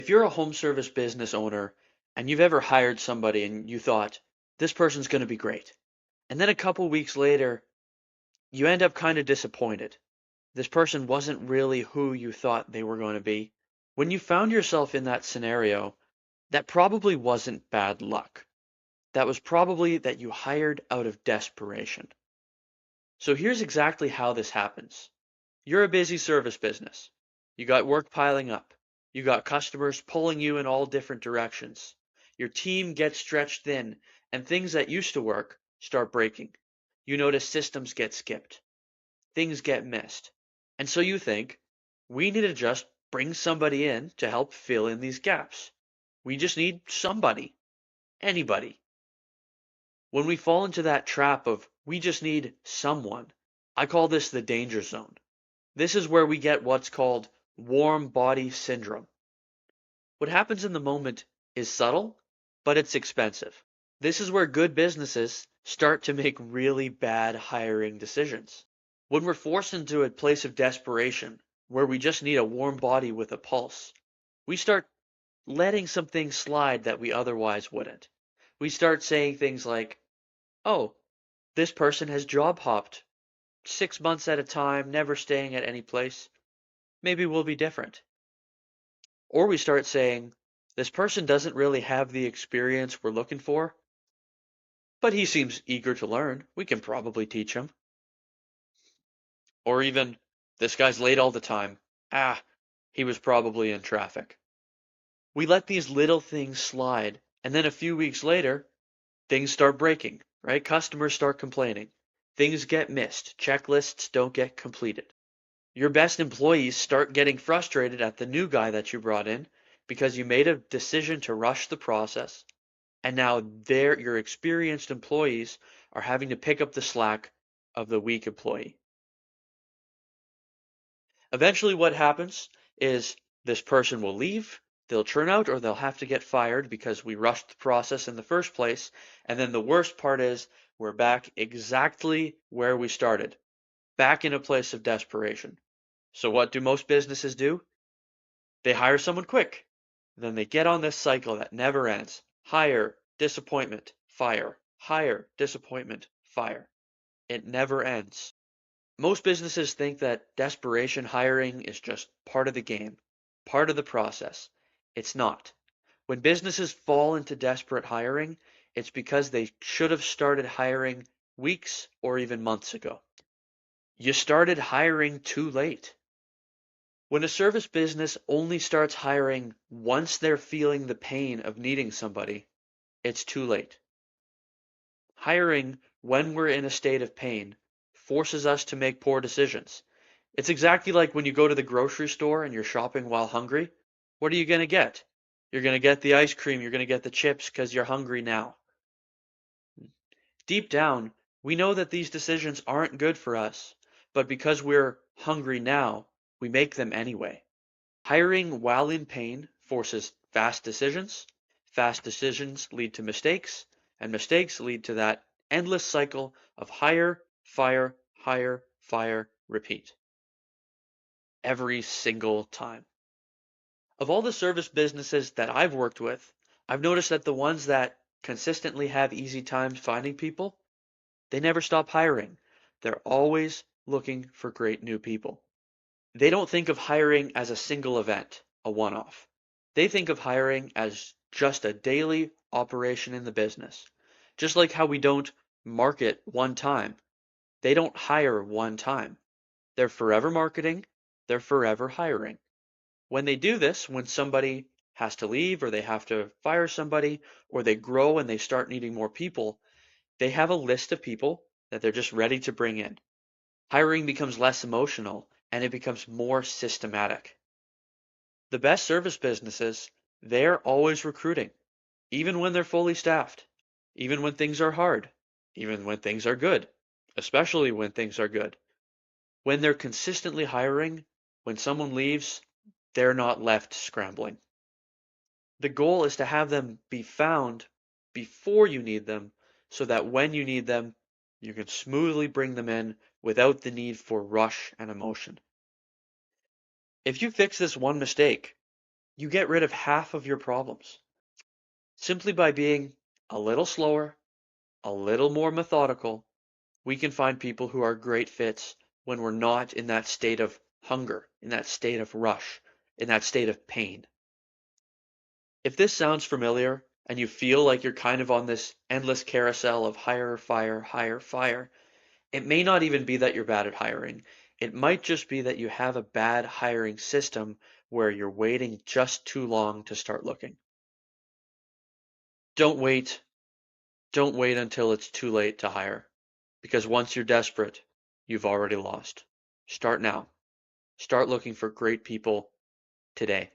If you're a home service business owner and you've ever hired somebody and you thought, this person's going to be great, and then a couple weeks later, you end up kind of disappointed. This person wasn't really who you thought they were going to be. When you found yourself in that scenario, that probably wasn't bad luck. That was probably that you hired out of desperation. So here's exactly how this happens. You're a busy service business. You got work piling up. You got customers pulling you in all different directions. Your team gets stretched thin, and things that used to work start breaking. You notice systems get skipped. Things get missed. And so you think, we need to just bring somebody in to help fill in these gaps. We just need somebody, anybody. When we fall into that trap of we just need someone, I call this the danger zone. This is where we get what's called warm body syndrome. What happens in the moment is subtle, but it's expensive. This is where good businesses start to make really bad hiring decisions. When we're forced into a place of desperation, where we just need a warm body with a pulse, we start letting some things slide that we otherwise wouldn't. We start saying things like, oh, this person has job hopped 6 months at a time, never staying at any place. Maybe we'll be different. Or we start saying, this person doesn't really have the experience we're looking for, but he seems eager to learn. We can probably teach him. Or even, this guy's late all the time. He was probably in traffic. We let these little things slide, and then a few weeks later, things start breaking, right? Customers start complaining. Things get missed. Checklists don't get completed. Your best employees start getting frustrated at the new guy that you brought in because you made a decision to rush the process, and now your experienced employees are having to pick up the slack of the weak employee. Eventually, what happens is this person will leave, they'll churn out, or they'll have to get fired because we rushed the process in the first place. And then the worst part is we're back exactly where we started, back in a place of desperation. So what do most businesses do? They hire someone quick. Then they get on this cycle that never ends. Hire, disappointment, fire. Hire, disappointment, fire. It never ends. Most businesses think that desperation hiring is just part of the game, part of the process. It's not. When businesses fall into desperate hiring, it's because they should have started hiring weeks or even months ago. You started hiring too late. When a service business only starts hiring once they're feeling the pain of needing somebody, it's too late. Hiring when we're in a state of pain forces us to make poor decisions. It's exactly like when you go to the grocery store and you're shopping while hungry. What are you going to get? You're going to get the ice cream, you're going to get the chips because you're hungry now. Deep down, we know that these decisions aren't good for us, but because we're hungry now, we make them anyway. Hiring while in pain forces fast decisions. Fast decisions lead to mistakes, and mistakes lead to that endless cycle of hire, fire, repeat. Every single time. Of all the service businesses that I've worked with, I've noticed that the ones that consistently have easy times finding people, they never stop hiring. They're always looking for great new people. They don't think of hiring as a single event, a one-off. They think of hiring as just a daily operation in the business. Just like how we don't market one time, they don't hire one time. They're forever marketing, they're forever hiring. When they do this, when somebody has to leave or they have to fire somebody or they grow and they start needing more people, they have a list of people that they're just ready to bring in. Hiring becomes less emotional and it becomes more systematic. The best service businesses, they're always recruiting, even when they're fully staffed, even when things are hard, even when things are good, especially when things are good. When they're consistently hiring, when someone leaves, they're not left scrambling. The goal is to have them be found before you need them so that when you need them, you can smoothly bring them in without the need for rush and emotion. If you fix this one mistake, you get rid of half of your problems simply by being a little slower, a little more methodical. We can find people who are great fits when we're not in that state of hunger, in that state of rush, in that state of pain. If this sounds familiar and you feel like you're kind of on this endless carousel of hire, fire, hire, fire, it may not even be that you're bad at hiring. It might just be that you have a bad hiring system where you're waiting just too long to start looking. Don't wait. Don't wait until it's too late to hire, because once you're desperate, you've already lost. Start now. Start looking for great people today.